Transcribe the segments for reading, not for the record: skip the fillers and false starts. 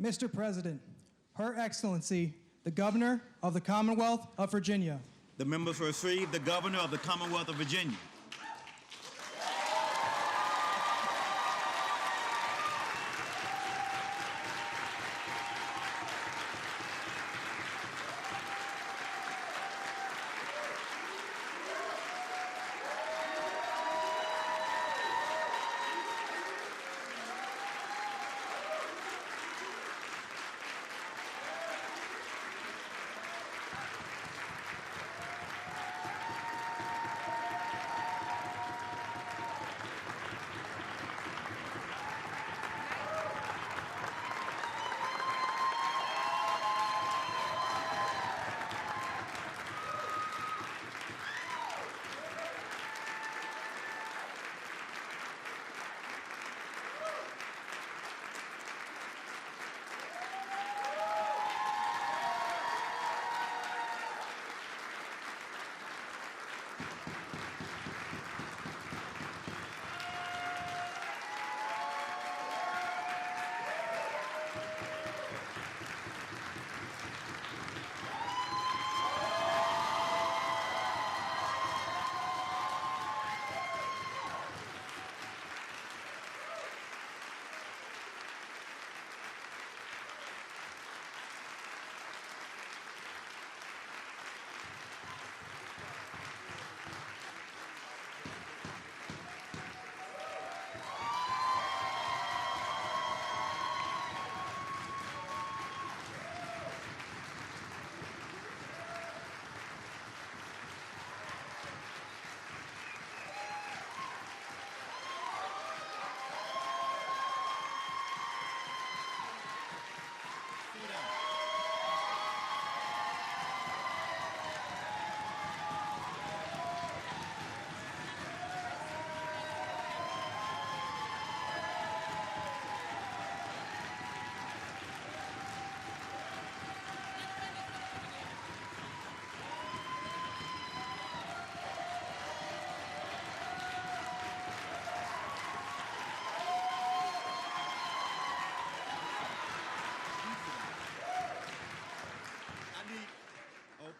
Mr. President, Her Excellency, the Governor of the Commonwealth of Virginia. The members receive the Governor of the Commonwealth of Virginia.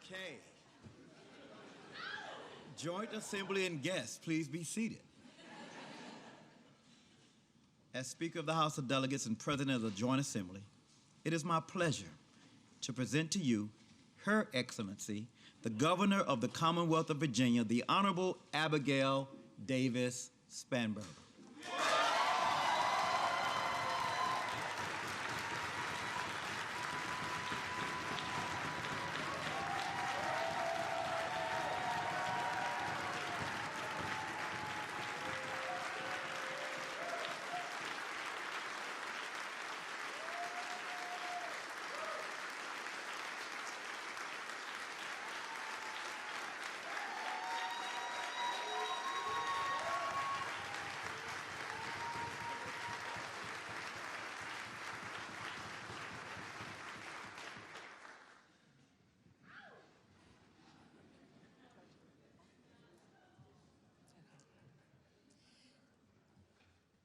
Okay. Joint Assembly and guests, please be seated. As Speaker of the House of Delegates and President of the Joint Assembly, it is my pleasure to present to you Her Excellency, the Governor of the Commonwealth of Virginia, the Honorable Abigail Davis Spanberger.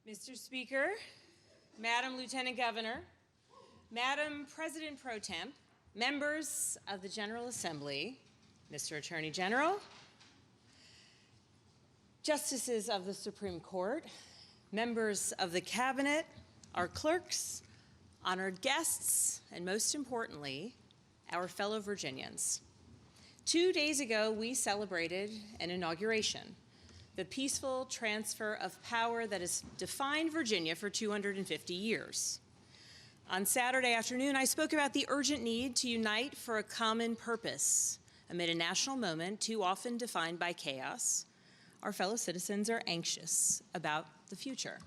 Mr. Speaker, Madam Lieutenant Governor, Madam President Pro Temp, members of the General Assembly, Mr. Attorney General, Justices of the Supreme Court, members of the Cabinet, our clerks, honored guests, and most importantly, our fellow Virginians. 2 days ago, we celebrated an inauguration, the peaceful transfer of power that has defined Virginia for 250 years. On Saturday afternoon, I spoke about the urgent need to unite for a common purpose. Amid a national moment too often defined by chaos, our fellow citizens are anxious about the future.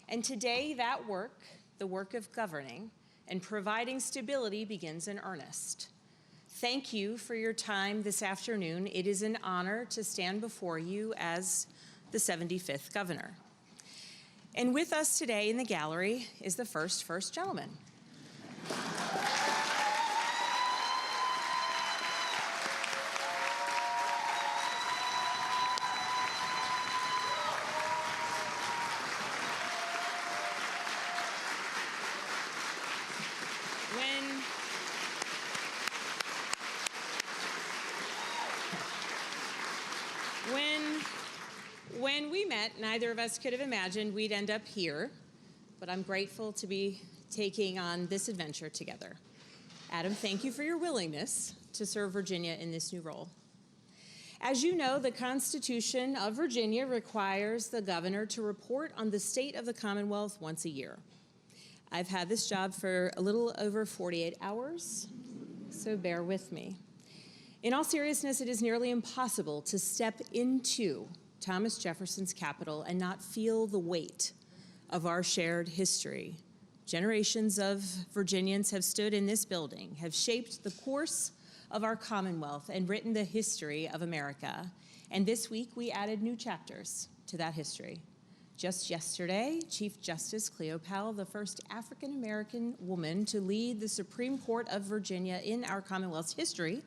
And today, that work, the work of governing and providing stability, begins in earnest. Thank you for your time this afternoon. It is an honor to stand before you as the 75th governor. And with us today in the gallery is the first gentleman. met, neither of us could have imagined we'd end up here, but I'm grateful to be taking on this adventure together. Adam, thank you for your willingness to serve Virginia in this new role. As you know, the Constitution of Virginia requires the governor to report on the state of the Commonwealth once a year. I've had this job for a little over 48 hours, so bear with me. In all seriousness, it is nearly impossible to step into Thomas Jefferson's capital and not feel the weight of our shared history. Generations of Virginians have stood in this building, have shaped the course of our Commonwealth and written the history of America. And this week, we added new chapters to that history. Just yesterday, Chief Justice Cleo Powell, the first African-American woman to lead the Supreme Court of Virginia in our Commonwealth's history,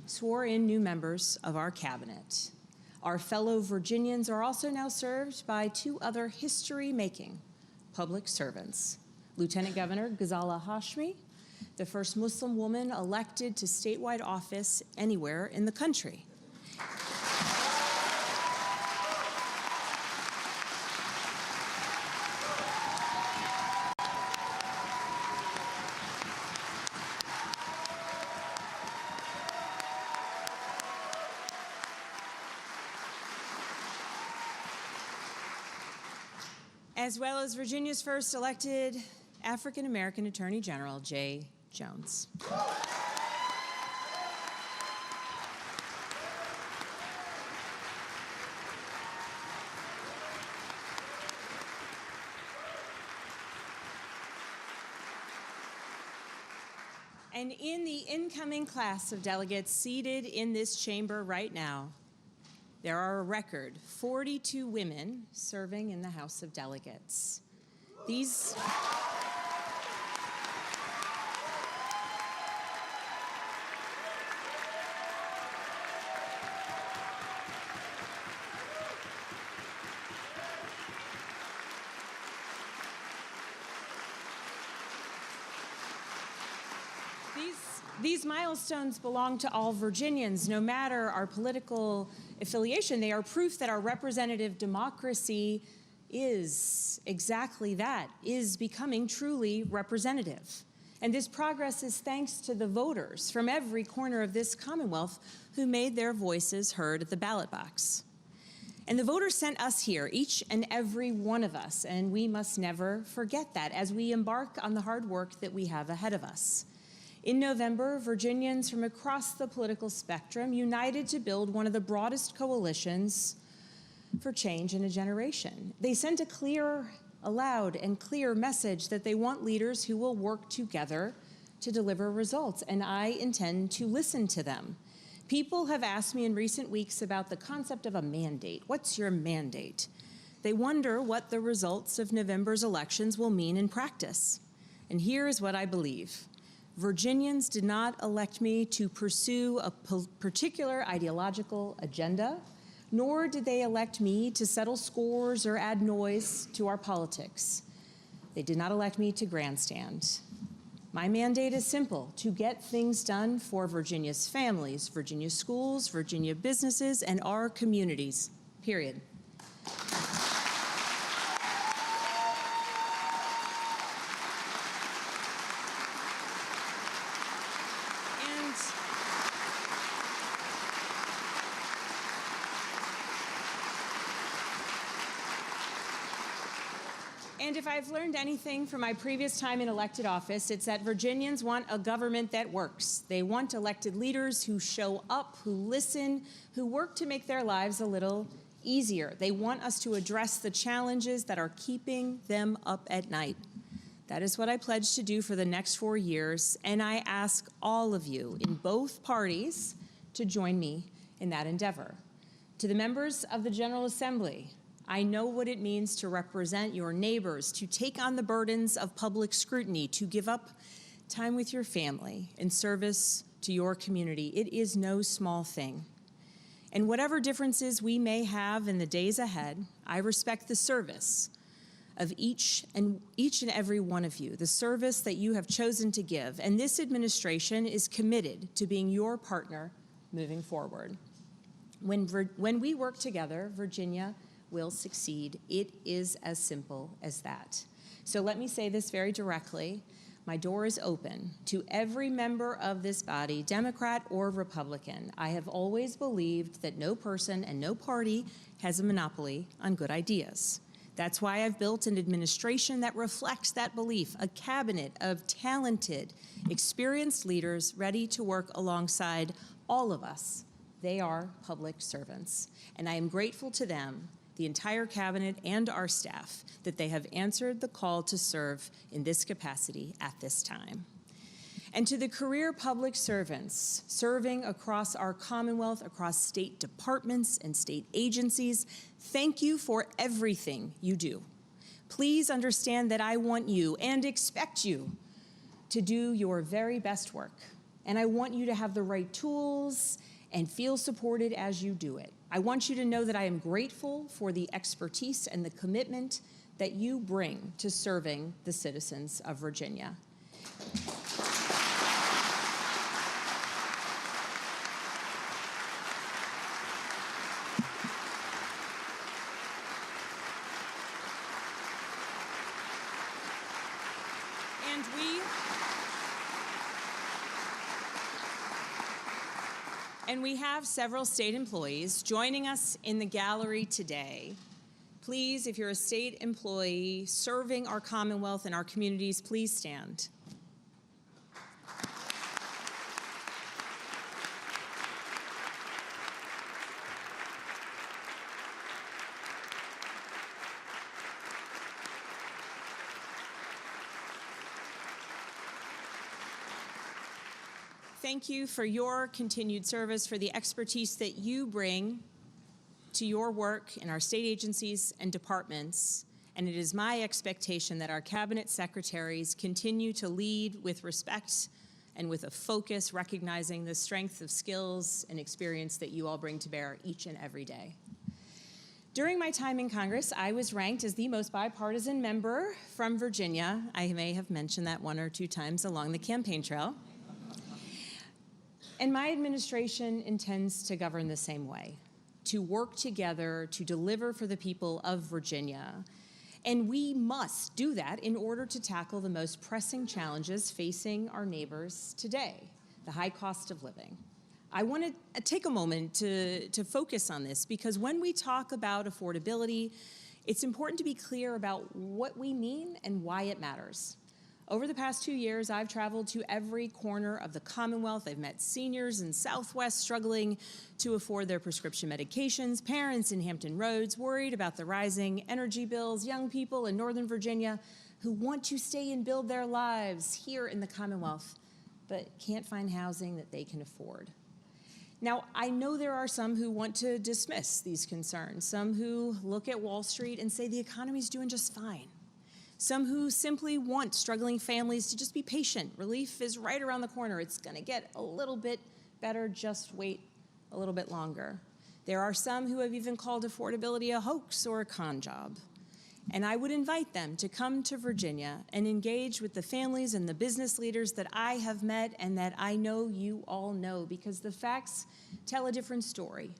swore in new members of our cabinet. Our fellow Virginians are also now served by two other history-making public servants. Lieutenant Governor Ghazala Hashmi, the first Muslim woman elected to statewide office anywhere in the country. As well as Virginia's first elected African-American Attorney General, Jay Jones. And in the incoming class of delegates seated in this chamber right now, there are a record 42 women serving in the House of Delegates. These These milestones belong to all Virginians, no matter our political affiliation. They are proof that our representative democracy is exactly that, is becoming truly representative. And this progress is thanks to the voters from every corner of this Commonwealth who made their voices heard at the ballot box. And the voters sent us here, each and every one of us, and we must never forget that as we embark on the hard work that we have ahead of us. In November, Virginians from across the political spectrum united to build one of the broadest coalitions for change in a generation. They sent a loud and clear message that they want leaders who will work together to deliver results, and I intend to listen to them. People have asked me in recent weeks about the concept of a mandate. What's your mandate? They wonder what the results of November's elections will mean in practice. And here is what I believe. Virginians did not elect me to pursue a particular ideological agenda, nor did they elect me to settle scores or add noise to our politics. They did not elect me to grandstand. My mandate is simple: to get things done for Virginia's families, Virginia schools, Virginia businesses, and our communities, period. And if I've learned anything from my previous time in elected office, it's that Virginians want a government that works. They want elected leaders who show up, who listen, who work to make their lives a little easier. They want us to address the challenges that are keeping them up at night. That is what I pledge to do for the next 4 years, and I ask all of you in both parties to join me in that endeavor. To the members of the General Assembly, I know what it means to represent your neighbors, to take on the burdens of public scrutiny, to give up time with your family in service to your community. It is no small thing. And whatever differences we may have in the days ahead, I respect the service of each and every one of you, the service that you have chosen to give. And this administration is committed to being your partner moving forward. When we work together, Virginia will succeed. It is as simple as that. So let me say this very directly. My door is open to every member of this body, Democrat or Republican. I have always believed that no person and no party has a monopoly on good ideas. That's why I've built an administration that reflects that belief, a cabinet of talented, experienced leaders ready to work alongside all of us. They are public servants, and I am grateful to them, the entire cabinet and our staff, that they have answered the call to serve in this capacity at this time. And to the career public servants serving across our Commonwealth, across state departments and state agencies, thank you for everything you do. Please understand that I want you and expect you to do your very best work. And I want you to have the right tools and feel supported as you do it. I want you to know that I am grateful for the expertise and the commitment that you bring to serving the citizens of Virginia. And we have several state employees joining us in the gallery today. Please, if you're a state employee serving our Commonwealth and our communities, please stand. Thank you for your continued service, for the expertise that you bring to your work in our state agencies and departments. And it is my expectation that our cabinet secretaries continue to lead with respect and with a focus, recognizing the strength of skills and experience that you all bring to bear each and every day. During my time in Congress, I was ranked as the most bipartisan member from Virginia. I may have mentioned that one or two times along the campaign trail. And my administration intends to govern the same way, to work together to deliver for the people of Virginia. And we must do that in order to tackle the most pressing challenges facing our neighbors today, the high cost of living. I want to take a moment to focus on this, because when we talk about affordability, it's important to be clear about what we mean and why it matters. Over the past 2 years, I've traveled to every corner of the Commonwealth. I've met seniors in Southwest struggling to afford their prescription medications, parents in Hampton Roads worried about the rising energy bills, young people in Northern Virginia who want to stay and build their lives here in the Commonwealth, but can't find housing that they can afford. Now, I know there are some who want to dismiss these concerns, some who look at Wall Street and say the economy's doing just fine. Some who simply want struggling families to just be patient. Relief is right around the corner. It's going to get a little bit better. Just wait a little bit longer. There are some who have even called affordability a hoax or a con job. And I would invite them to come to Virginia and engage with the families and the business leaders that I have met and that I know you all know, because the facts tell a different story.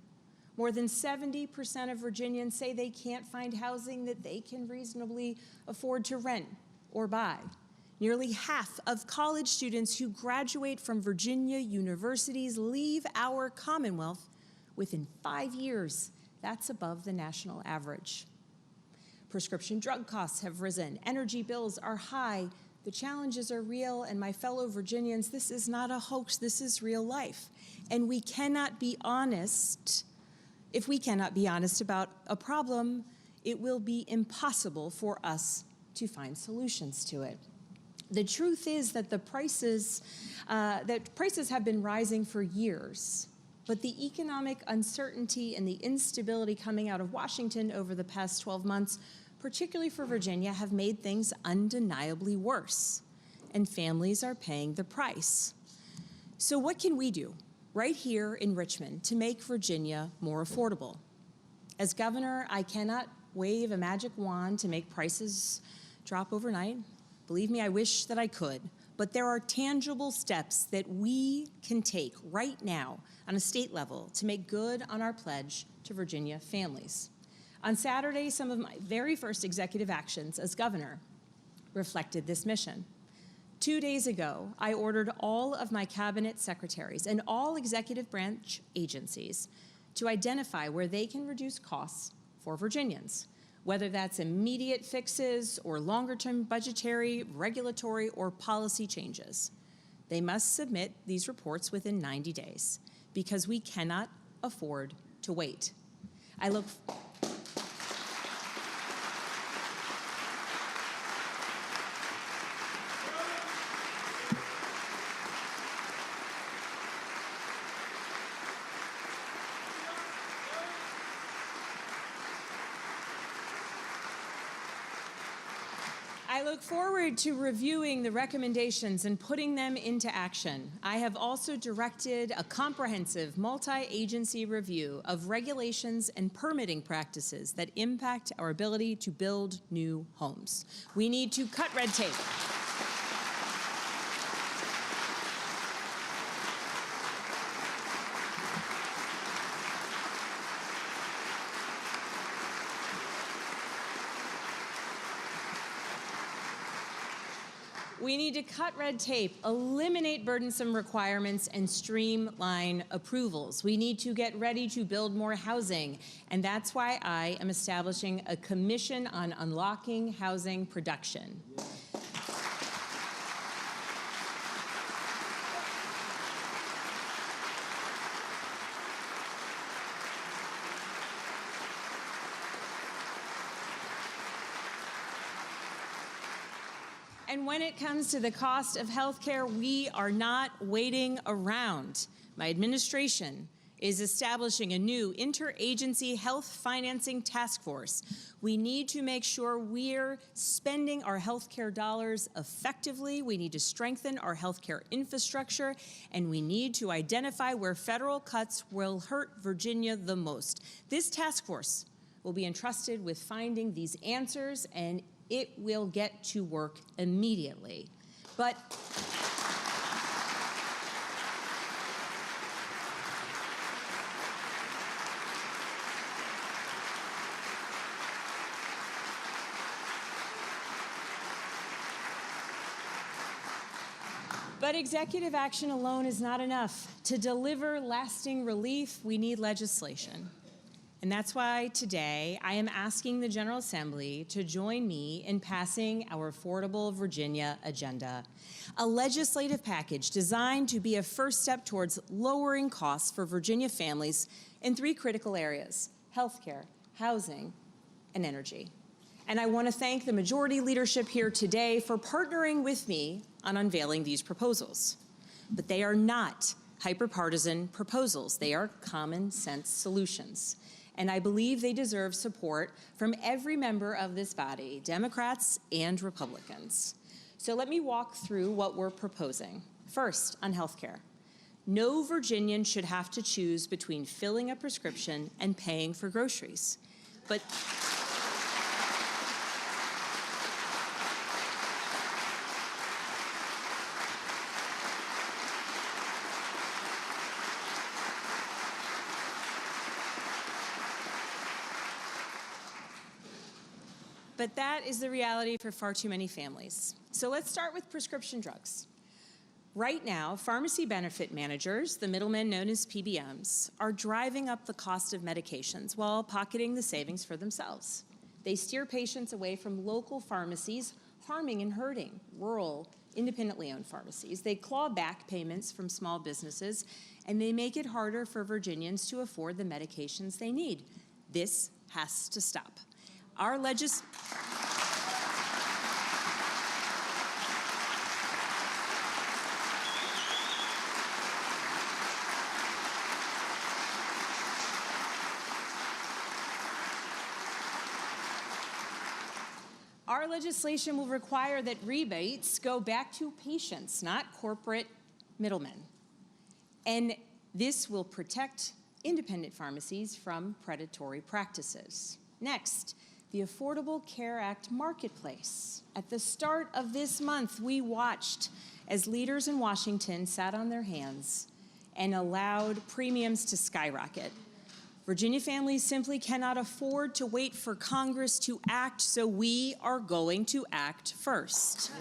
More than 70% of Virginians say they can't find housing that they can reasonably afford to rent or buy. Nearly half of college students who graduate from Virginia universities leave our Commonwealth within 5 years. That's above the national average. Prescription drug costs have risen. Energy bills are high. The challenges are real, and my fellow Virginians, this is not a hoax. This is real life. And we cannot be honest. If we cannot be honest about a problem, it will be impossible for us to find solutions to it. The truth is that prices have been rising for years, but the economic uncertainty and the instability coming out of Washington over the past 12 months, particularly for Virginia, have made things undeniably worse, and families are paying the price. So what can we do right here in Richmond to make Virginia more affordable? As governor, I cannot wave a magic wand to make prices drop overnight. Believe me, I wish that I could. But there are tangible steps that we can take right now on a state level to make good on our pledge to Virginia families. On Saturday, some of my very first executive actions as governor reflected this mission. 2 days ago, I ordered all of my cabinet secretaries and all executive branch agencies to identify where they can reduce costs for Virginians, whether that's immediate fixes or longer-term budgetary, regulatory, or policy changes. They must submit these reports within 90 days because we cannot afford to wait. I look forward to reviewing the recommendations and putting them into action. I have also directed a comprehensive multi-agency review of regulations and permitting practices that impact our ability to build new homes. We need to cut red tape. We need to cut red tape, eliminate burdensome requirements, and streamline approvals. We need to get ready to build more housing, and that's why I am establishing a commission on unlocking housing production. And when it comes to the cost of health care, we are not waiting around. My administration is establishing a new interagency health financing task force. We need to make sure we're spending our health care dollars effectively. We need to strengthen our health care infrastructure, and we need to identify where federal cuts will hurt Virginia the most. This task force will be entrusted with finding these answers, and it will get to work immediately. But executive action alone is not enough. To deliver lasting relief, we need legislation. And that's why today I am asking the General Assembly to join me in passing our Affordable Virginia agenda, a legislative package designed to be a first step towards lowering costs for Virginia families in 3 critical areas: healthcare, housing, and energy. And I want to thank the majority leadership here today for partnering with me on unveiling these proposals. But they are not hyper-partisan proposals. They are common sense solutions. And I believe they deserve support from every member of this body, Democrats and Republicans. So let me walk through what we're proposing. First, on healthcare. No Virginian should have to choose between filling a prescription and paying for groceries. But that is the reality for far too many families. So let's start with prescription drugs. Right now, pharmacy benefit managers, the middlemen known as PBMs, are driving up the cost of medications while pocketing the savings for themselves. They steer patients away from local pharmacies, harming and hurting rural, independently owned pharmacies. They claw back payments from small businesses, and they make it harder for Virginians to afford the medications they need. This has to stop. Our legislation will require that rebates go back to patients, not corporate middlemen. And this will protect independent pharmacies from predatory practices. Next, the Affordable Care Act marketplace. At the start of this month, we watched as leaders in Washington sat on their hands and allowed premiums to skyrocket. Virginia families simply cannot afford to wait for Congress to act, so we are going to act first.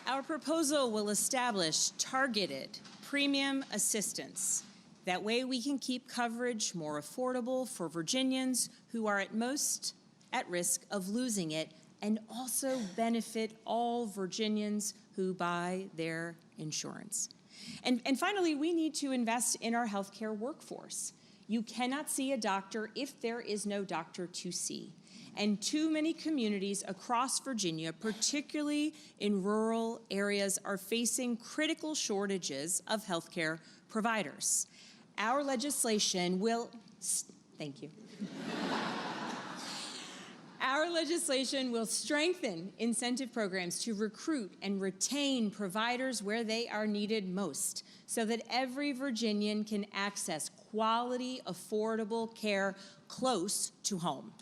Our proposal will establish targeted premium assistance. That way we can keep coverage more affordable for Virginians who are at most at risk of losing it, and also benefit all Virginians who buy their insurance. And finally, we need to invest in our healthcare workforce. You cannot see a doctor if there is no doctor to see. And too many communities across Virginia, particularly in rural areas, are facing critical shortages of healthcare providers. Our legislation will, thank you. Our legislation will strengthen incentive programs to recruit and retain providers where they are needed most, so that every Virginian can access quality, affordable care close to home.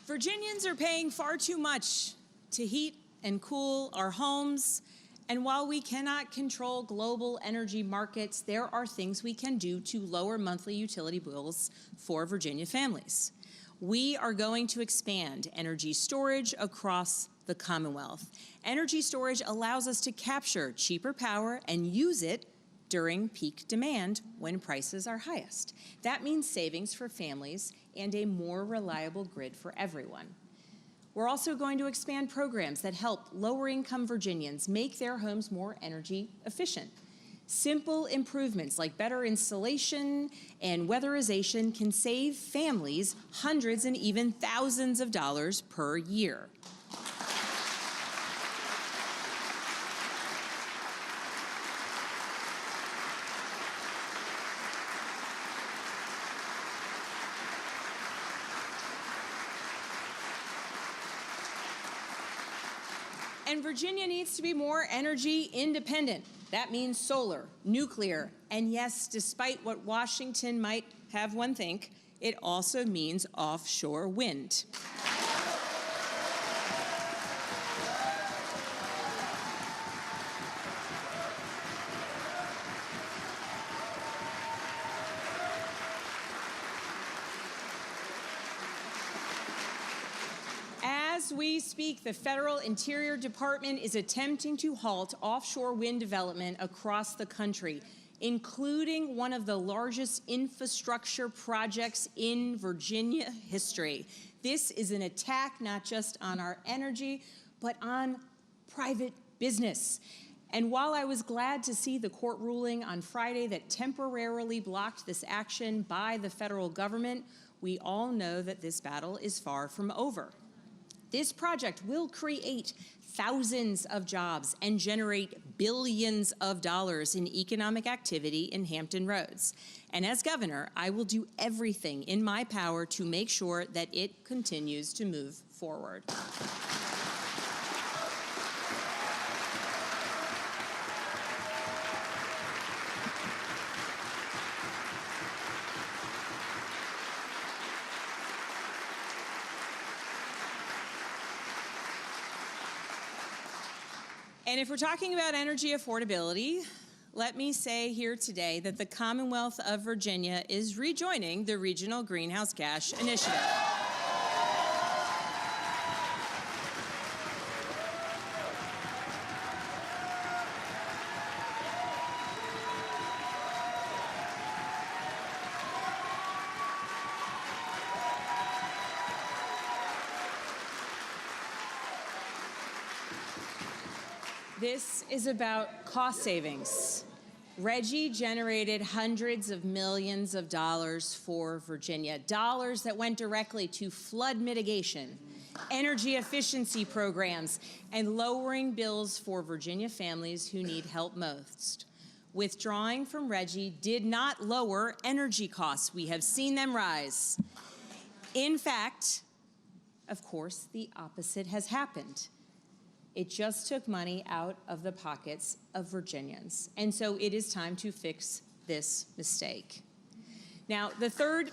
Virginians are paying far too much to heat and cool our homes, and while we cannot control global energy markets, there are things we can do to lower monthly utility bills for Virginia families. We are going to expand energy storage across the Commonwealth. Energy storage allows us to capture cheaper power and use it during peak demand when prices are highest. That means savings for families and a more reliable grid for everyone. We're also going to expand programs that help lower-income Virginians make their homes more energy efficient. Simple improvements like better insulation and weatherization can save families hundreds and even thousands of dollars per year. And Virginia needs to be more energy independent. That means solar, nuclear, and yes, despite what Washington might have one think, it also means offshore wind. As we speak, the Federal Interior Department is attempting to halt offshore wind development across the country, including one of the largest infrastructure projects in Virginia history. This is an attack not just on our energy, but on private business. And while I was glad to see the court ruling on Friday that temporarily blocked this action by the federal government, we all know that this battle is far from over. This project will create thousands of jobs and generate billions of dollars in economic activity in Hampton Roads. And as governor, I will do everything in my power to make sure that it continues to move forward. And if we're talking about energy affordability, let me say here today that the Commonwealth of Virginia is rejoining the Regional Greenhouse Gas Initiative. This is about cost savings. Reggie generated hundreds of millions of dollars for Virginia, dollars that went directly to flood mitigation, energy efficiency programs, and lowering bills for Virginia families who need help most. Withdrawing from RGGI did not lower energy costs. We have seen them rise. In fact, of course, the opposite has happened. It just took money out of the pockets of Virginians. And so it is time to fix this mistake. Now, the third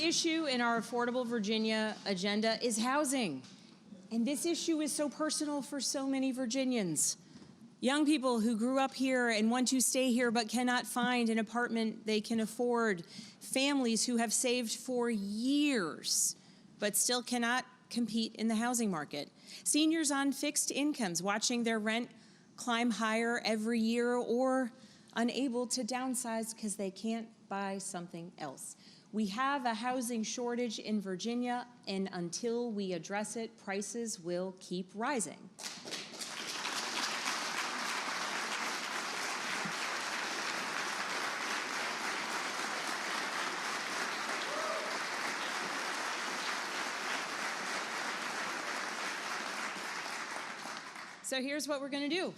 issue in our Affordable Virginia agenda is housing. And this issue is so personal for so many Virginians. Young people who grew up here and want to stay here but cannot find an apartment they can afford. Families who have saved for years but still cannot compete in the housing market. Seniors on fixed incomes watching their rent climb higher every year or unable to downsize because they can't buy something else. We have a housing shortage in Virginia, and until we address it, prices will keep rising. So here's what we're going to do.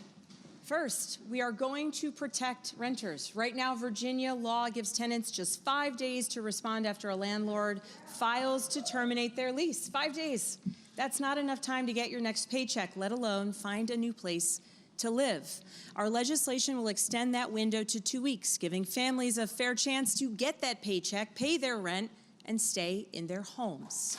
First, we are going to protect renters. Right now, Virginia law gives tenants just 5 days to respond after a landlord files to terminate their lease. 5 days. That's not enough time to get your next paycheck, let alone find a new place to live. Our legislation will extend that window to 2 weeks, giving families a fair chance to get that paycheck, pay their rent, and stay in their homes.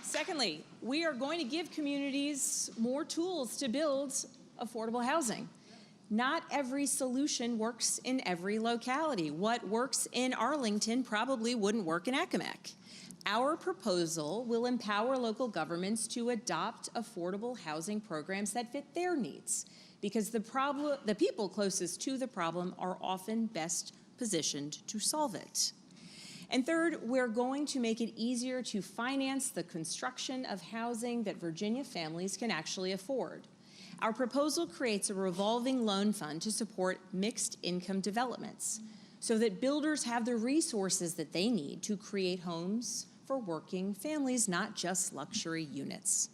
Secondly, we are going to give communities more tools to build affordable housing. Not every solution works in every locality. What works in Arlington probably wouldn't work in Accomack. Our proposal will empower local governments to adopt affordable housing programs that fit their needs, because the people closest to the problem are often best positioned to solve it. And third, we're going to make it easier to finance the construction of housing that Virginia families can actually afford. Our proposal creates a revolving loan fund to support mixed income developments so that builders have the resources that they need to create homes for working families, not just luxury units.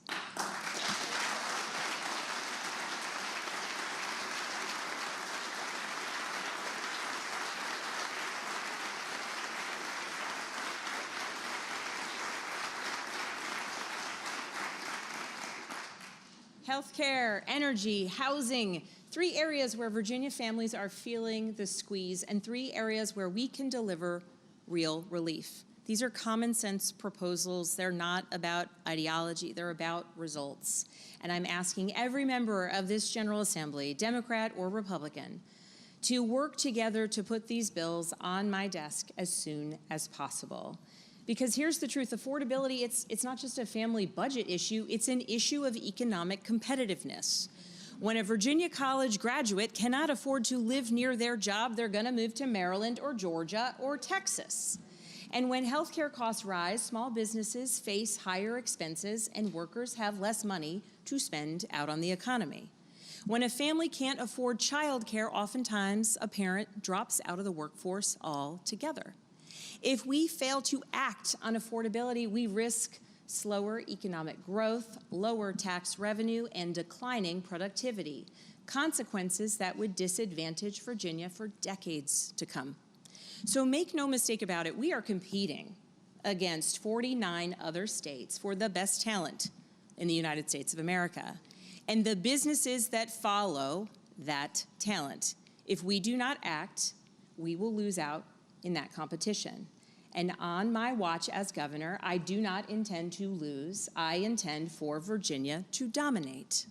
Healthcare, energy, housing, 3 areas where Virginia families are feeling the squeeze, and 3 areas where we can deliver real relief. These are common sense proposals. They're not about ideology, they're about results. And I'm asking every member of this General Assembly, Democrat or Republican, to work together to put these bills on my desk as soon as possible. Because here's the truth, affordability, it's not just a family budget issue, it's an issue of economic competitiveness. When a Virginia college graduate cannot afford to live near their job, they're gonna move to Maryland or Georgia or Texas. And when healthcare costs rise, small businesses face higher expenses and workers have less money to spend out on the economy. When a family can't afford childcare, oftentimes a parent drops out of the workforce altogether. If we fail to act on affordability, we risk slower economic growth, lower tax revenue, and declining productivity, consequences that would disadvantage Virginia for decades to come. So make no mistake about it, we are competing against 49 other states for the best talent in the United States of America and the businesses that follow that talent. If we do not act, we will lose out in that competition. And on my watch as governor, I do not intend to lose. I intend for Virginia to dominate.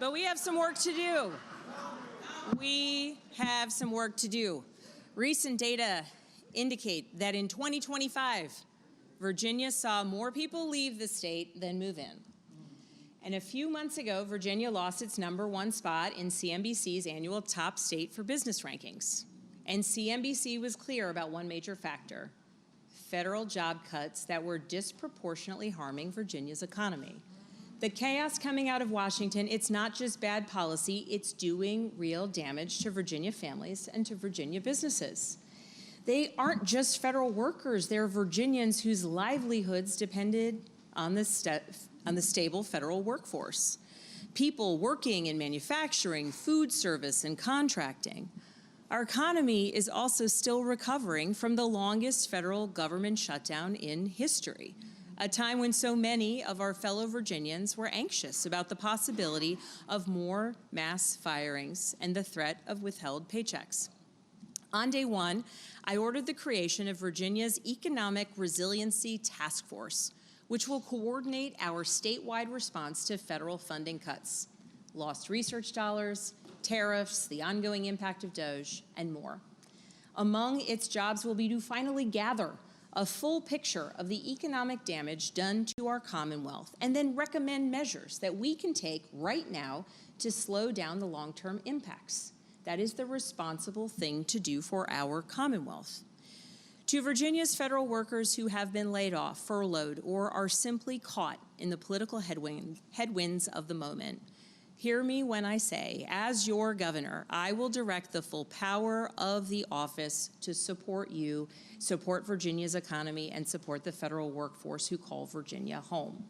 But we have some work to do. We have some work to do. Recent data indicate that in 2025, Virginia saw more people leave the state than move in. And a few months ago, Virginia lost its #1 spot in CNBC's annual top state for business rankings. And CNBC was clear about one major factor: federal job cuts that were disproportionately harming Virginia's economy. The chaos coming out of Washington, it's not just bad policy, it's doing real damage to Virginia families and to Virginia businesses. They aren't just federal workers, they're Virginians whose livelihoods depended on the stable federal workforce. People working in manufacturing, food service, and contracting. Our economy is also still recovering from the longest federal government shutdown in history, a time when so many of our fellow Virginians were anxious about the possibility of more mass firings and the threat of withheld paychecks. On day one, I ordered the creation of Virginia's Economic Resiliency Task Force, which will coordinate our statewide response to federal funding cuts, lost research dollars, tariffs, the ongoing impact of DOGE, and more. Among its jobs will be to finally gather a full picture of the economic damage done to our Commonwealth, and then recommend measures that we can take right now to slow down the long-term impacts. That is the responsible thing to do for our Commonwealth. To Virginia's federal workers who have been laid off, furloughed, or are simply caught in the political headwinds of the moment, hear me when I say, as your governor, I will direct the full power of the office to support you, support Virginia's economy, and support the federal workforce who call Virginia home.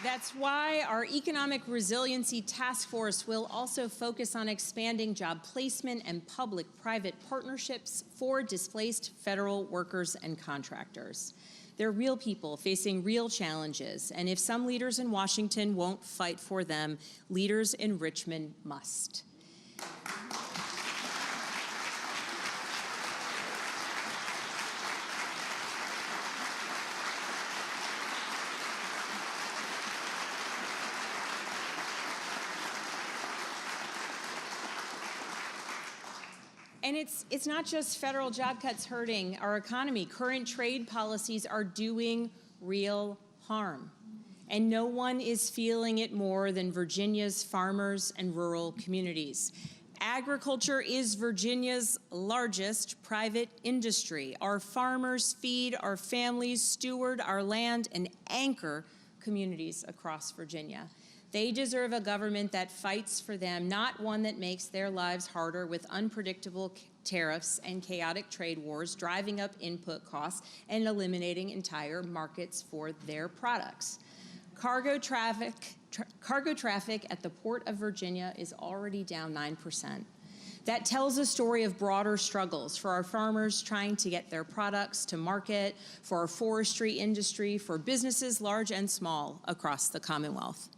That's why our Economic Resiliency Task Force will also focus on expanding job placement and public-private partnerships for displaced federal workers and contractors. They're real people facing real challenges, and if some leaders in Washington won't fight for them, leaders in Richmond must. And it's not just federal job cuts hurting our economy. Current trade policies are doing real harm. And no one is feeling it more than Virginia's farmers and rural communities. Agriculture is Virginia's largest private industry. Our farmers feed our families, steward our land, and anchor communities across Virginia. They deserve a government that fights for them, not one that makes their lives harder with unpredictable tariffs and chaotic trade wars, driving up input costs and eliminating entire markets for their products. Cargo traffic at the Port of Virginia is already down 9%. That tells a story of broader struggles for our farmers trying to get their products to market, for our forestry industry, for businesses large and small across the Commonwealth.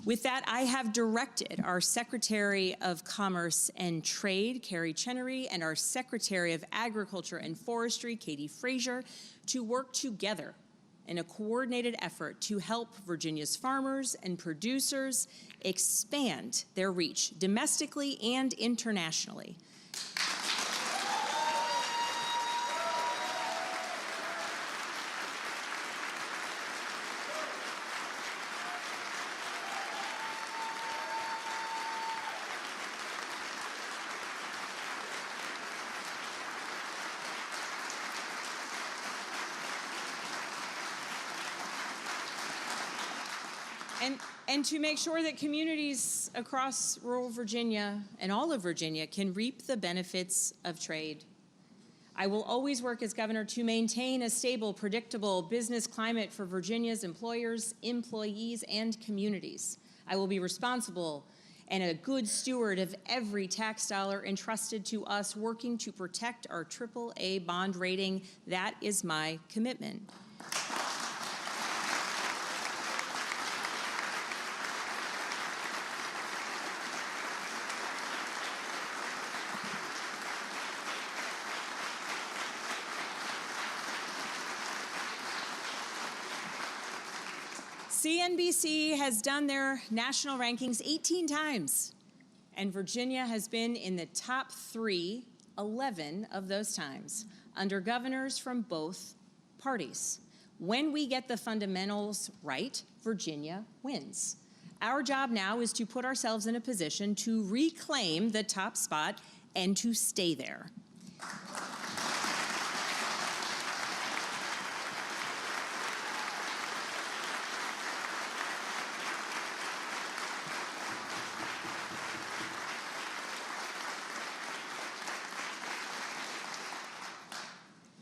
With that, I have directed our Secretary of Commerce and Trade, Carrie Chenery, and our Secretary of Agriculture and Forestry, Katie Frazier, to work together in a coordinated effort to help Virginia's farmers and producers expand their reach domestically and internationally. And to make sure that communities across rural Virginia and all of Virginia can reap the benefits of trade. I will always work as governor to maintain a stable, predictable business climate for Virginia's employers, employees, and communities. I will be responsible and a good steward of every tax dollar entrusted to us, working to protect our AAA bond rating. That is my commitment. CNBC has done their national rankings 18 times, and Virginia has been in the top 11 of those times, under governors from both parties. When we get the fundamentals right, Virginia wins. Our job now is to put ourselves in a position to reclaim the top spot and to stay there.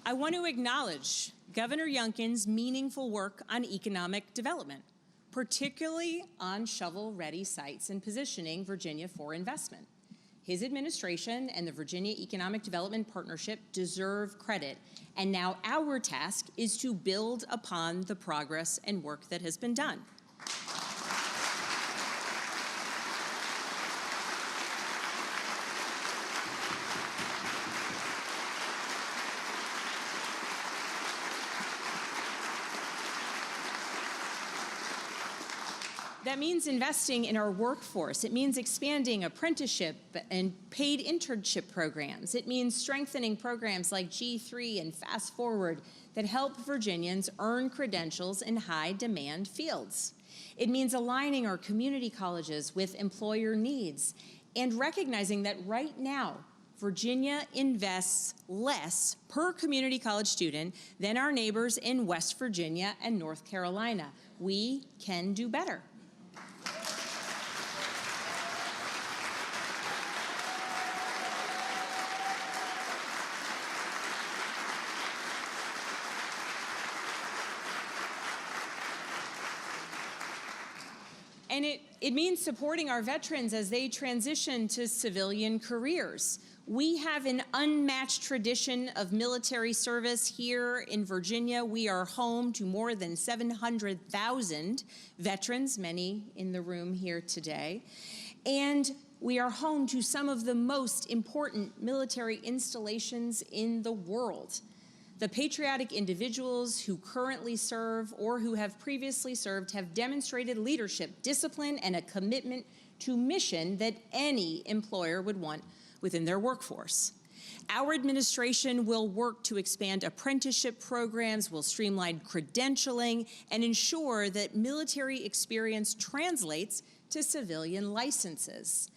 I want to acknowledge Governor Youngkin's meaningful work on economic development, particularly on shovel-ready sites and positioning Virginia for investment. His administration and the Virginia Economic Development Partnership deserve credit, and now our task is to build upon the progress and work that has been done. That means investing in our workforce. It means expanding apprenticeship and paid internship programs. It means strengthening programs like G3 and Fast Forward that help Virginians earn credentials in high-demand fields. It means aligning our community colleges with employer needs and recognizing that right now, Virginia invests less per community college student than our neighbors in West Virginia and North Carolina. We can do better. And it means supporting our veterans as they transition to civilian careers. We have an unmatched tradition of military service here in Virginia. We are home to more than 700,000 veterans, many in the room here today. And we are home to some of the most important military installations in the world. The patriotic individuals who currently serve or who have previously served have demonstrated leadership, discipline, and a commitment to mission that any employer would want within their workforce. Our administration will work to expand apprenticeship programs, will streamline credentialing, and ensure that military experience translates to civilian licenses.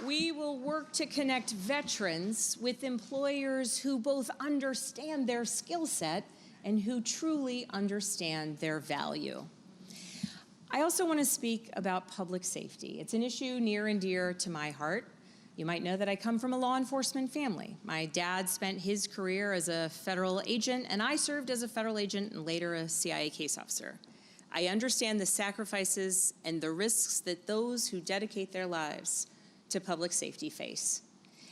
We will work to connect veterans with employers who both understand their skill set and who truly understand their value. I also want to speak about public safety. It's an issue near and dear to my heart. You might know that I come from a law enforcement family. My dad spent his career as a federal agent, and I served as a federal agent and later a CIA case officer. I understand the sacrifices and the risks that those who dedicate their lives to public safety face.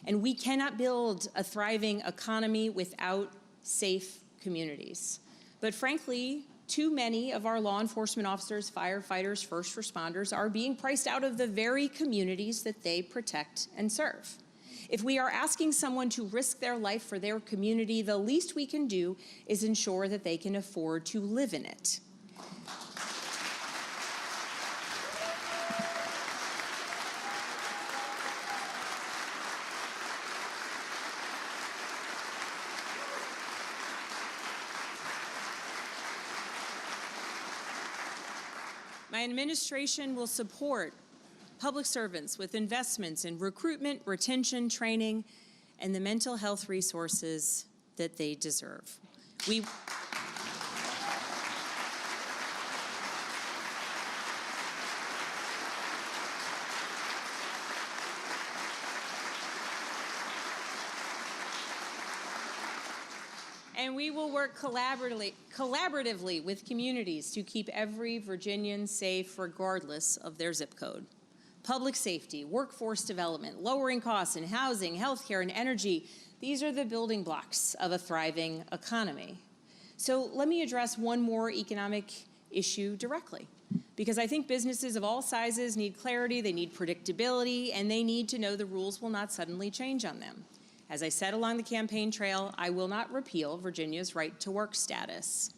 And we cannot build a thriving economy without safe communities. But frankly, too many of our law enforcement officers, firefighters, first responders are being priced out of the very communities that they protect and serve. If we are asking someone to risk their life for their community, the least we can do is ensure that they can afford to live in it. My administration will support public servants with investments in recruitment, retention, training, and the mental health resources that they deserve. And we will work collaboratively with communities to keep every Virginian safe regardless of their zip code. Public safety, workforce development, lowering costs in housing, healthcare, and energy, these are the building blocks of a thriving economy. So let me address one more economic issue directly, because I think businesses of all sizes need clarity, they need predictability, and they need to know the rules will not suddenly change on them. As I said along the campaign trail, I will not repeal Virginia's right to work status.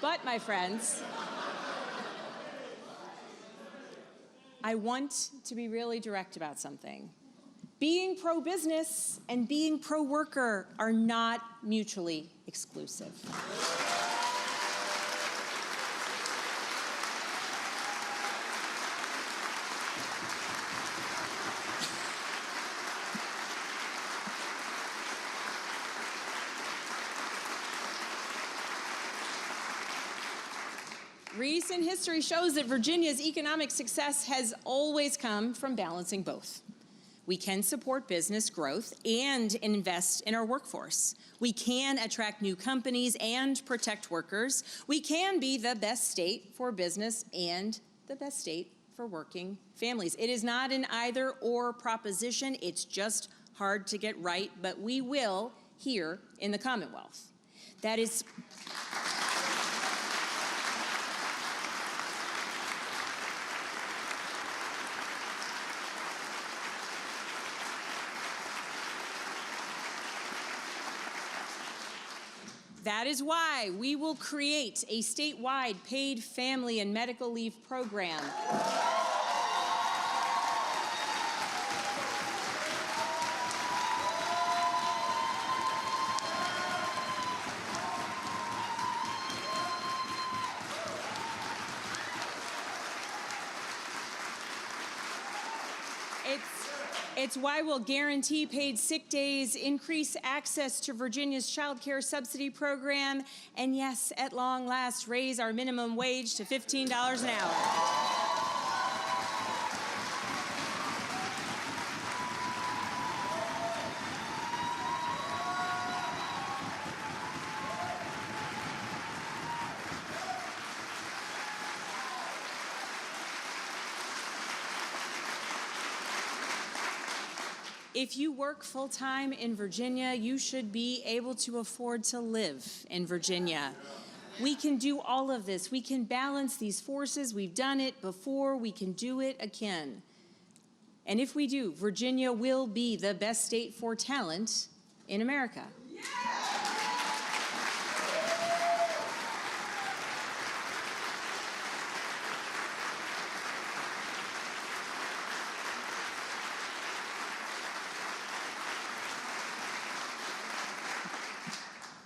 But, my friends, I want to be really direct about something. Being pro-business and being pro-worker are not mutually exclusive. Recent history shows that Virginia's economic success has always come from balancing both. We can support business growth and invest in our workforce. We can attract new companies and protect workers. We can be the best state for business and the best state for working families. It is not an either-or proposition. It's just hard to get right, but we will here in the Commonwealth. That is why we will create a statewide paid family and medical leave program. It's why we'll guarantee paid sick days, increase access to Virginia's child care subsidy program, and yes, at long last, raise our minimum wage to $15 an hour. If you work full-time in Virginia, you should be able to afford to live in Virginia. We can do all of this. We can balance these forces. We've done it before. We can do it again. And if we do, Virginia will be the best state for talent in America.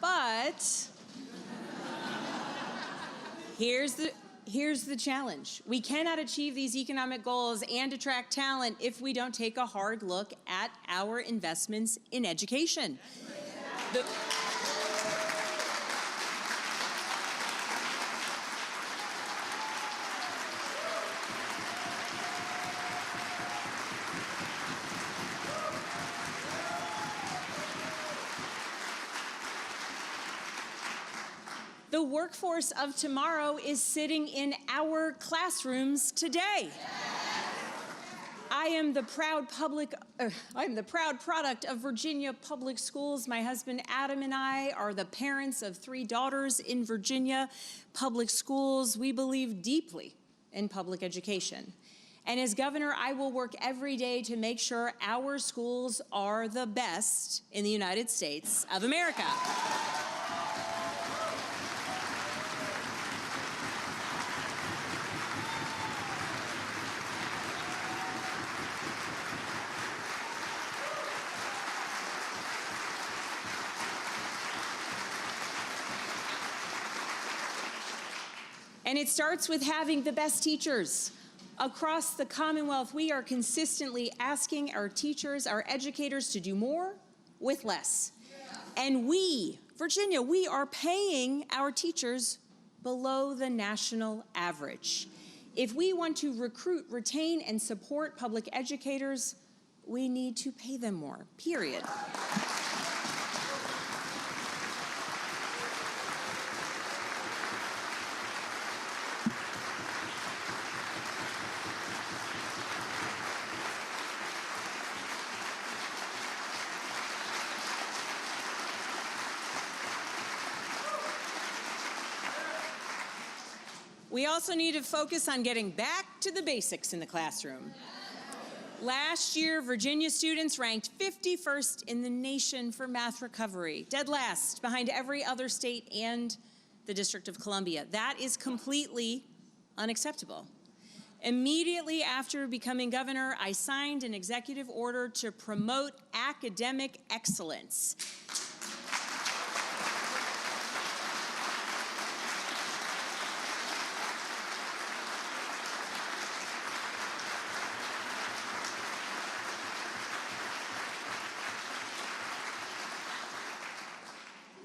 But here's the challenge. We cannot achieve these economic goals and attract talent if we don't take a hard look at our investments in education. The workforce of tomorrow is sitting in our classrooms today. I am the proud product of Virginia Public Schools. My husband Adam and I are the parents of 3 daughters in Virginia Public Schools. We believe deeply in public education. And as governor, I will work every day to make sure our schools are the best in the United States of America. And it starts with having the best teachers. Across the Commonwealth, we are consistently asking our teachers, our educators, to do more with less. And we, Virginia, we are paying our teachers below the national average. If we want to recruit, retain, and support public educators, we need to pay them more, period. We also need to focus on getting back to the basics in the classroom. Last year, Virginia students ranked 51st in the nation for math recovery, dead last behind every other state and the District of Columbia. That is completely unacceptable. Immediately after becoming governor, I signed an executive order to promote academic excellence.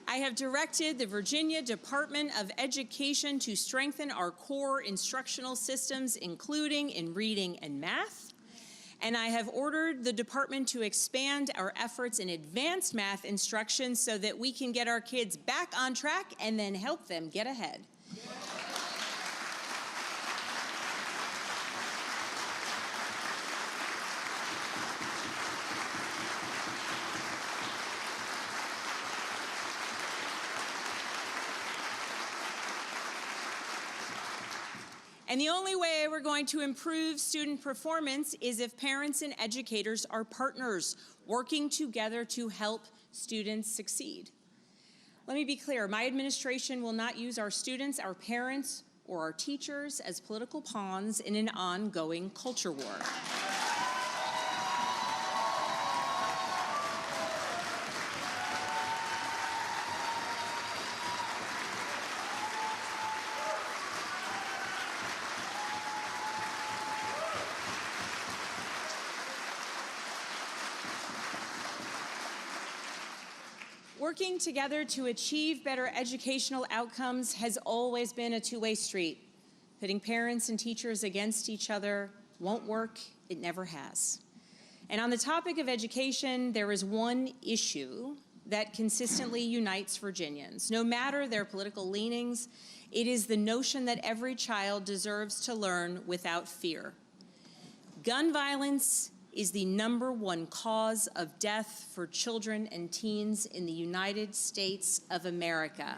I have directed the Virginia Department of Education to strengthen our core instructional systems, including in reading and math. And I have ordered the department to expand our efforts in advanced math instruction so that we can get our kids back on track and then help them get ahead. And the only way we're going to improve student performance is if parents and educators are partners, working together to help students succeed. Let me be clear, my administration will not use our students, our parents, or our teachers as political pawns in an ongoing culture war. Working together to achieve better educational outcomes has always been a two-way street. Pitting parents and teachers against each other won't work. It never has. And on the topic of education, there is one issue that consistently unites Virginians. No matter their political leanings, it is the notion that every child deserves to learn without fear. Gun violence is the #1 cause of death for children and teens in the United States of America.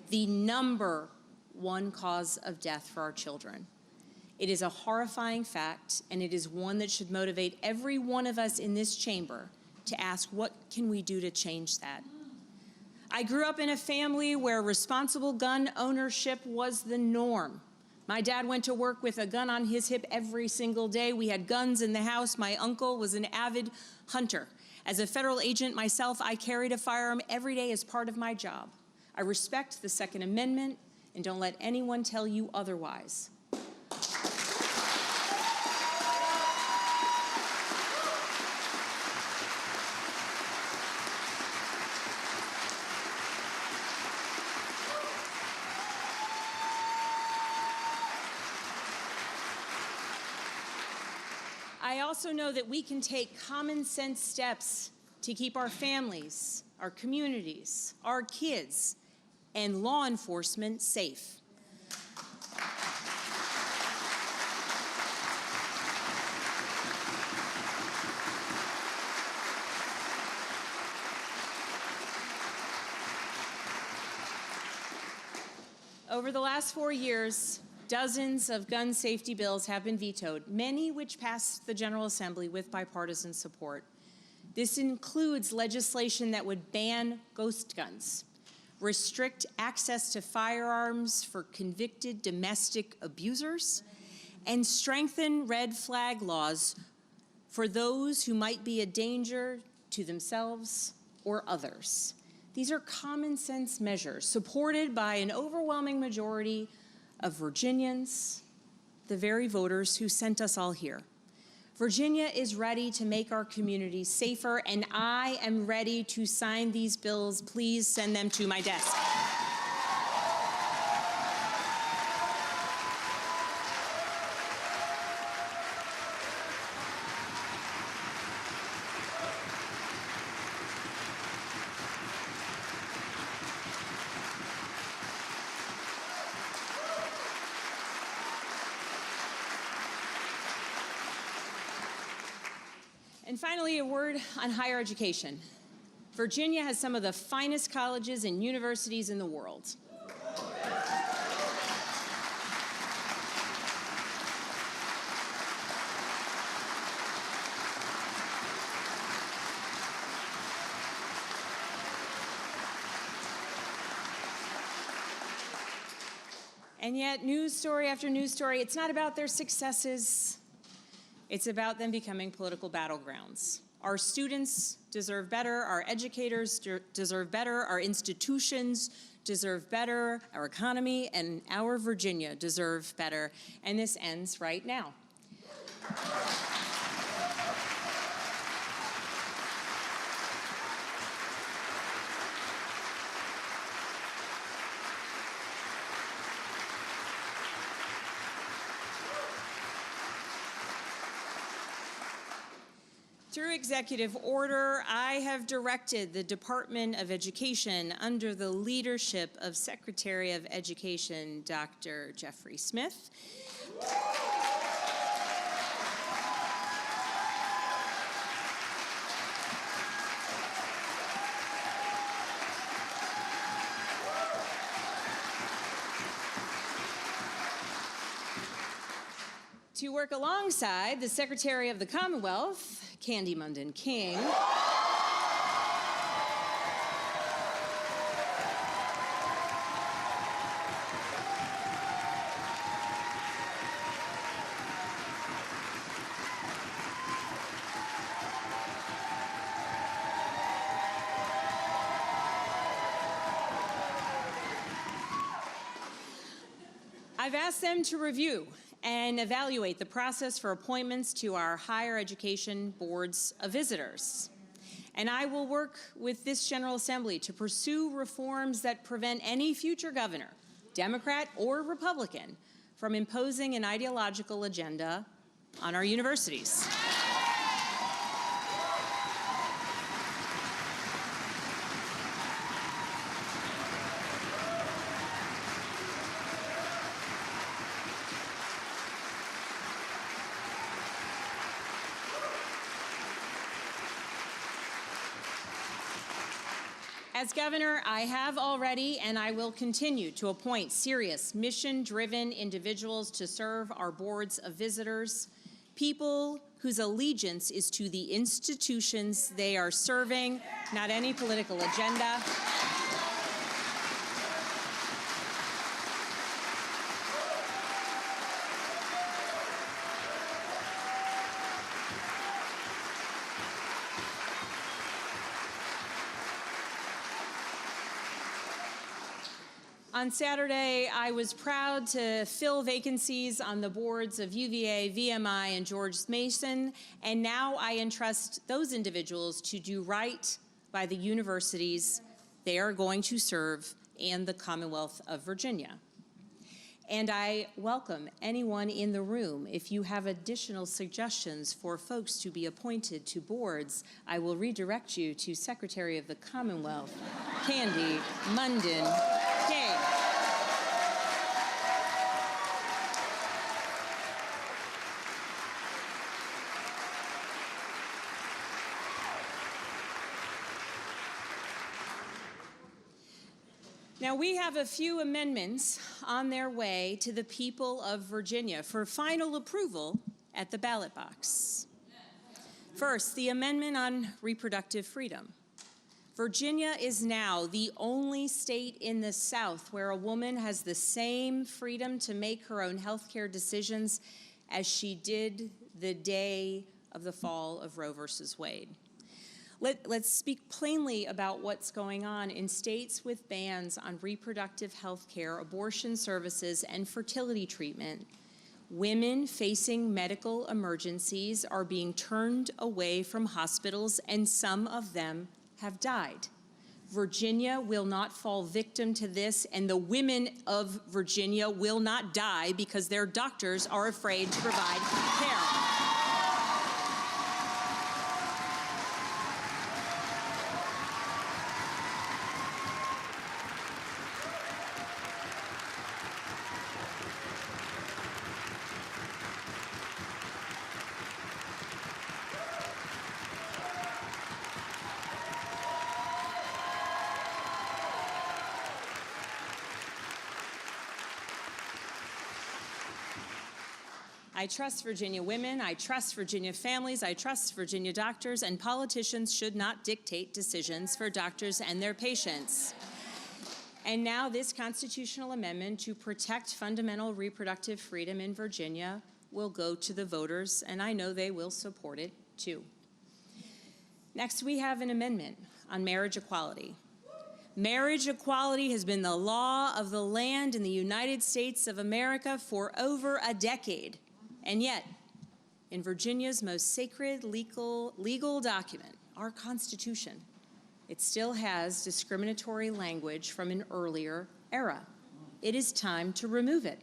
The #1 cause of death for our children. It is a horrifying fact, and it is one that should motivate every one of us in this chamber to ask, what can we do to change that? I grew up in a family where responsible gun ownership was the norm. My dad went to work with a gun on his hip every single day. We had guns in the house. My uncle was an avid hunter. As a federal agent myself, I carried a firearm every day as part of my job. I respect the Second Amendment, and don't let anyone tell you otherwise. I also know that we can take common sense steps to keep our families, our communities, our kids, and law enforcement safe. Over the last 4 years, dozens of gun safety bills have been vetoed, many which passed the General Assembly with bipartisan support. This includes legislation that would ban ghost guns, restrict access to firearms for convicted domestic abusers, and strengthen red flag laws for those who might be a danger to themselves or others. These are common sense measures supported by an overwhelming majority of Virginians, the very voters who sent us all here. Virginia is ready to make our communities safer, and I am ready to sign these bills. Please send them to my desk. And finally, a word on higher education. Virginia has some of the finest colleges and universities in the world. And yet, news story after news story, it's not about their successes. It's about them becoming political battlegrounds. Our students deserve better, our educators deserve better, our institutions deserve better, our economy and our Virginia deserve better, and this ends right now. Through executive order, I have directed the Department of Education under the leadership of Secretary of Education, Dr. Jeffrey Smith, to work alongside the Secretary of the Commonwealth, Candy Munden King, I've asked them to review and evaluate the process for appointments to our higher education boards of visitors. And I will work with this General Assembly to pursue reforms that prevent any future governor, Democrat or Republican, from imposing an ideological agenda on our universities. As governor, I have already and I will continue to appoint serious, mission-driven individuals to serve our boards of visitors, people whose allegiance is to the institutions they are serving, not any political agenda. On Saturday, I was proud to fill vacancies on the boards of UVA, VMI, and George Mason, and now I entrust those individuals to do right by the universities they are going to serve and the Commonwealth of Virginia. And I welcome anyone in the room. If you have additional suggestions for folks to be appointed to boards, I will redirect you to Secretary of the Commonwealth, Candy Munden King. Now, we have a few amendments on their way to the people of Virginia for final approval at the ballot box. First, the amendment on reproductive freedom. Virginia is now the only state in the South where a woman has the same freedom to make her own health care decisions as she did the day of the fall of Roe versus Wade. Let's speak plainly about what's going on in states with bans on reproductive health care, abortion services, and fertility treatment. Women facing medical emergencies are being turned away from hospitals, and some of them have died. Virginia will not fall victim to this, and the women of Virginia will not die because their doctors are afraid to provide care. I trust Virginia women, I trust Virginia families, I trust Virginia doctors, and politicians should not dictate decisions for doctors and their patients. And now this constitutional amendment to protect fundamental reproductive freedom in Virginia will go to the voters, and I know they will support it too. Next, we have an amendment on marriage equality. Marriage equality has been the law of the land in the United States of America for over a decade. And yet, in Virginia's most sacred legal document, our Constitution, it still has discriminatory language from an earlier era. It is time to remove it.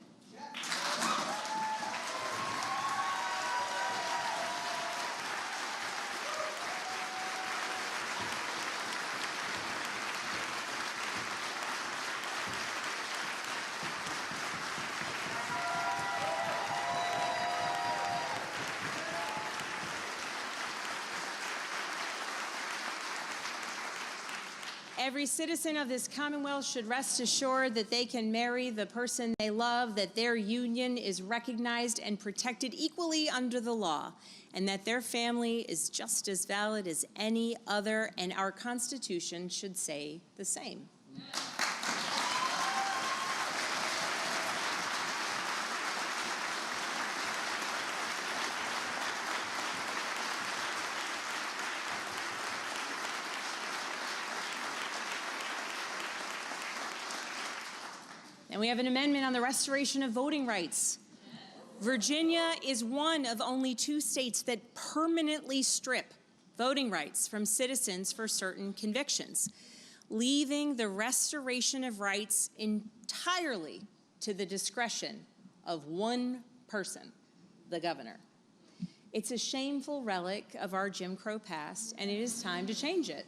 Every citizen of this Commonwealth should rest assured that they can marry the person they love, that their union is recognized and protected equally under the law, and that their family is just as valid as any other, and our Constitution should say the same. And we have an amendment on the restoration of voting rights. Virginia is one of only 2 states that permanently strip voting rights from citizens for certain convictions, leaving the restoration of rights entirely to the discretion of one person, the governor. It's a shameful relic of our Jim Crow past, and it is time to change it.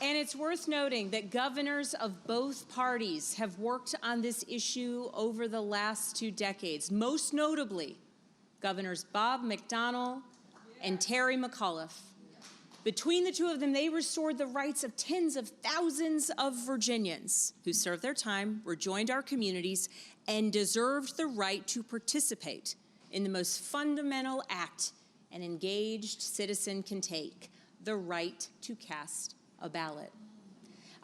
And it's worth noting that governors of both parties have worked on this issue over the last 2 decades, most notably Governors Bob McDonnell and Terry McAuliffe. Between the 2 of them, they restored the rights of tens of thousands of Virginians who served their time, rejoined our communities, and deserved the right to participate in the most fundamental act an engaged citizen can take, the right to cast a ballot.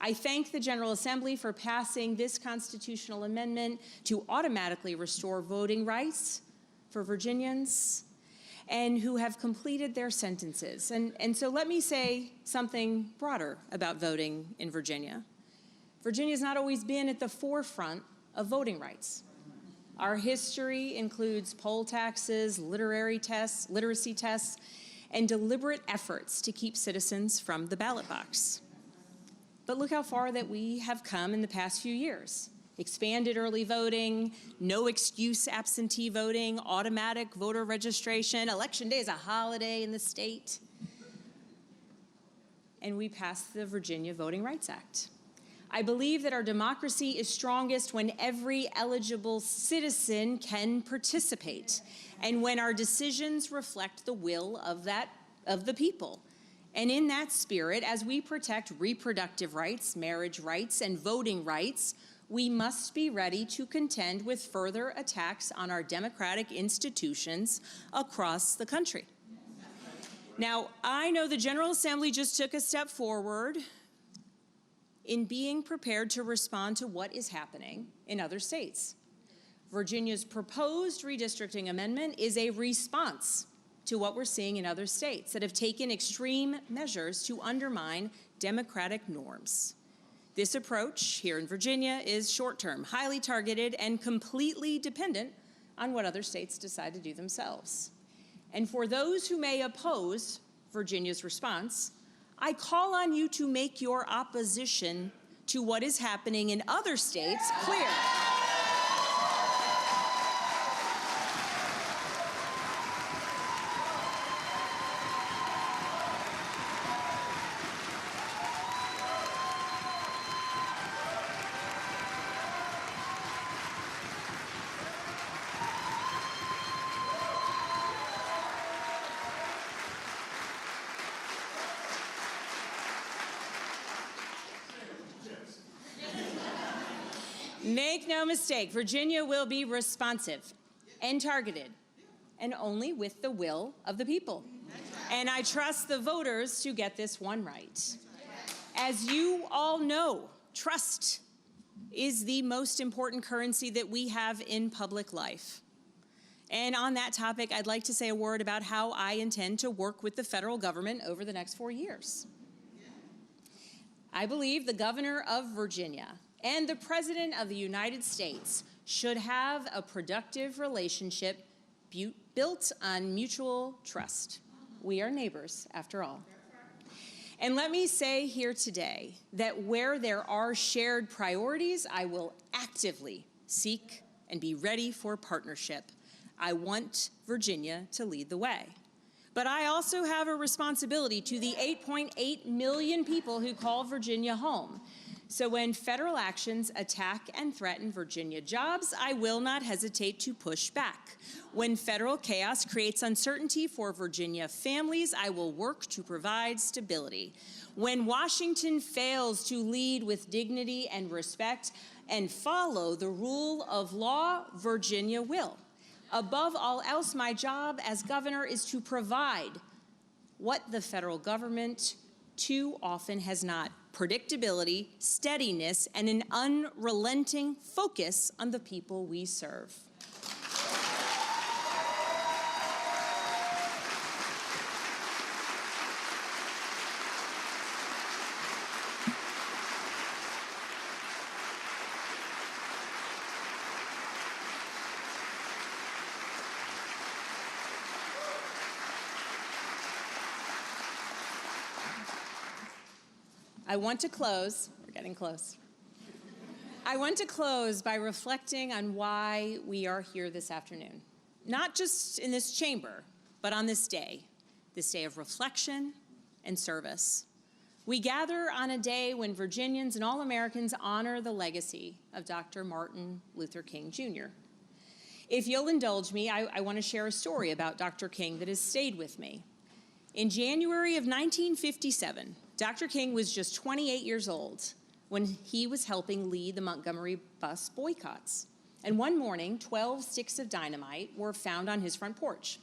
I thank the General Assembly for passing this constitutional amendment to automatically restore voting rights for Virginians and who have completed their sentences. And so let me say something broader about voting in Virginia. Virginia has not always been at the forefront of voting rights. Our history includes poll taxes, literacy tests, and deliberate efforts to keep citizens from the ballot box. But look how far that we have come in the past few years. Expanded early voting, no excuse absentee voting, automatic voter registration, Election Day is a holiday in the state. And we passed the Virginia Voting Rights Act. I believe that our democracy is strongest when every eligible citizen can participate, and when our decisions reflect the will of the people. And in that spirit, as we protect reproductive rights, marriage rights, and voting rights, we must be ready to contend with further attacks on our democratic institutions across the country. Now, I know the General Assembly just took a step forward in being prepared to respond to what is happening in other states. Virginia's proposed redistricting amendment is a response to what we're seeing in other states that have taken extreme measures to undermine democratic norms. This approach here in Virginia is short-term, highly targeted, and completely dependent on what other states decide to do themselves. And for those who may oppose Virginia's response, I call on you to make your opposition to what is happening in other states clear. Make no mistake, Virginia will be responsive and targeted, and only with the will of the people. And I trust the voters to get this one right. As you all know, trust is the most important currency that we have in public life. And on that topic, I'd like to say a word about how I intend to work with the federal government over the next 4 years. I believe the governor of Virginia and the President of the United States should have a productive relationship built on mutual trust. We are neighbors, after all. And let me say here today that where there are shared priorities, I will actively seek and be ready for partnership. I want Virginia to lead the way. But I also have a responsibility to the 8.8 million people who call Virginia home. So when federal actions attack and threaten Virginia jobs, I will not hesitate to push back. When federal chaos creates uncertainty for Virginia families, I will work to provide stability. When Washington fails to lead with dignity and respect and follow the rule of law, Virginia will. Above all else, my job as governor is to provide what the federal government too often has not: predictability, steadiness, and an unrelenting focus on the people we serve. I want to close, we're getting close. I want to close by reflecting on why we are here this afternoon. Not just in this chamber, but on this day of reflection and service. We gather on a day when Virginians and all Americans honor the legacy of Dr. Martin Luther King, Jr. If you'll indulge me, I want to share a story about Dr. King that has stayed with me. In January of 1957, Dr. King was just 28 years old when he was helping lead the Montgomery bus boycotts. And one morning, 12 sticks of dynamite were found on his front porch.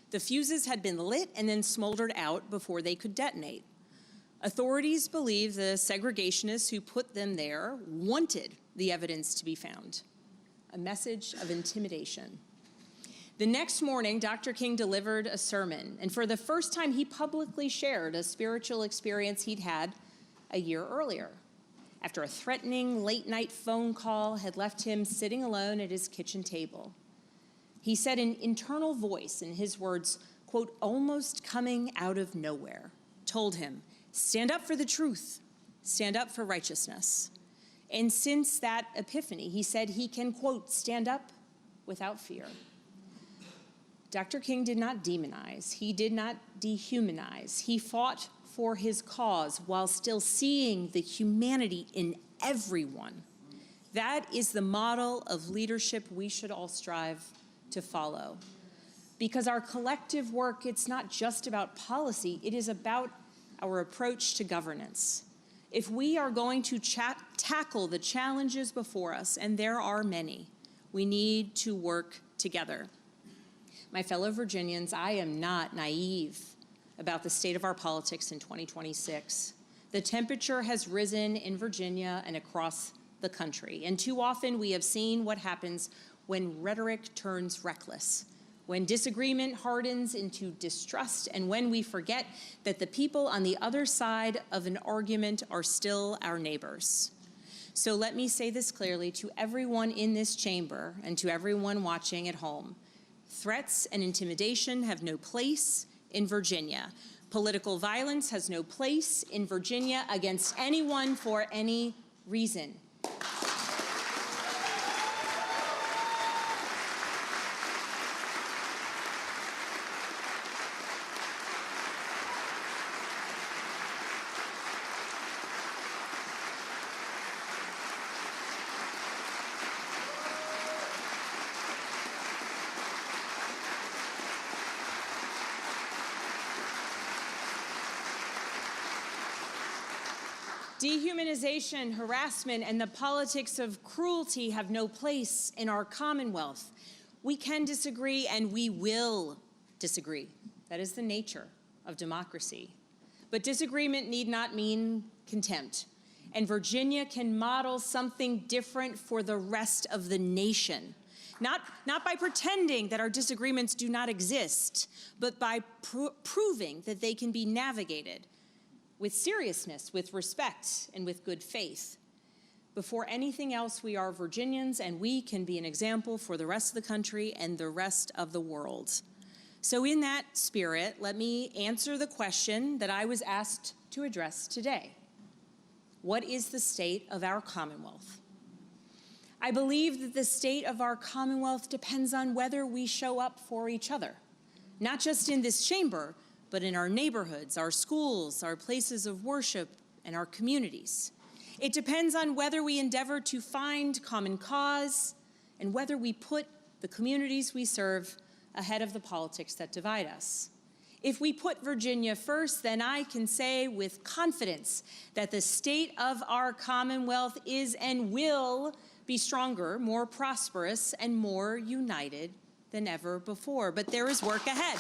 The fuses had been lit and then smoldered out before they could detonate. Authorities believe the segregationists who put them there wanted the evidence to be found. A message of intimidation. The next morning, Dr. King delivered a sermon, and for the first time, he publicly shared a spiritual experience he'd had a year earlier, after a threatening late-night phone call had left him sitting alone at his kitchen table. He said an internal voice, in his words, quote, almost coming out of nowhere, told him, stand up for the truth, stand up for righteousness. And since that epiphany, he said he can, quote, stand up without fear. Dr. King did not demonize. He did not dehumanize. He fought for his cause while still seeing the humanity in everyone. That is the model of leadership we should all strive to follow. Because our collective work, it's not just about policy, it is about our approach to governance. If we are going to tackle the challenges before us, and there are many, we need to work together. My fellow Virginians, I am not naive about the state of our politics in 2026. The temperature has risen in Virginia and across the country, and too often we have seen what happens when rhetoric turns reckless, when disagreement hardens into distrust, and when we forget that the people on the other side of an argument are still our neighbors. So let me say this clearly to everyone in this chamber and to everyone watching at home. Threats and intimidation have no place in Virginia. Political violence has no place in Virginia against anyone for any reason. Dehumanization, harassment, and the politics of cruelty have no place in our Commonwealth. We can disagree, and we will disagree. That is the nature of democracy. But disagreement need not mean contempt. And Virginia can model something different for the rest of the nation. Not by pretending that our disagreements do not exist, but by proving that they can be navigated with seriousness, with respect, and with good faith. Before anything else, we are Virginians, and we can be an example for the rest of the country and the rest of the world. So in that spirit, let me answer the question that I was asked to address today. What is the state of our Commonwealth? I believe that the state of our Commonwealth depends on whether we show up for each other, not just in this chamber, but in our neighborhoods, our schools, our places of worship, and our communities. It depends on whether we endeavor to find common cause and whether we put the communities we serve ahead of the politics that divide us. If we put Virginia first, then I can say with confidence that the state of our Commonwealth is and will be stronger, more prosperous, and more united than ever before. But there is work ahead.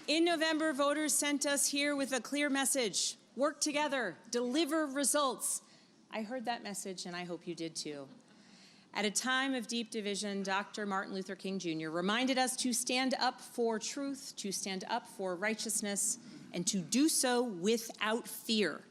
In November, voters sent us here with a clear message: work together, deliver results. I heard that message, and I hope you did too. At a time of deep division, Dr. Martin Luther King Jr. reminded us to stand up for truth, to stand up for righteousness, and to do so without fear.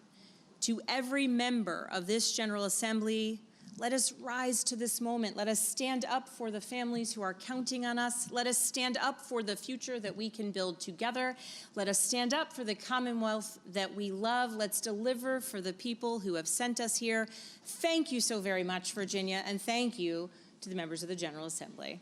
To every member of this General Assembly, let us rise to this moment. Let us stand up for the families who are counting on us. Let us stand up for the future that we can build together. Let us stand up for the Commonwealth that we love. Let's deliver for the people who have sent us here. Thank you so very much, Virginia, and thank you to the members of the General Assembly.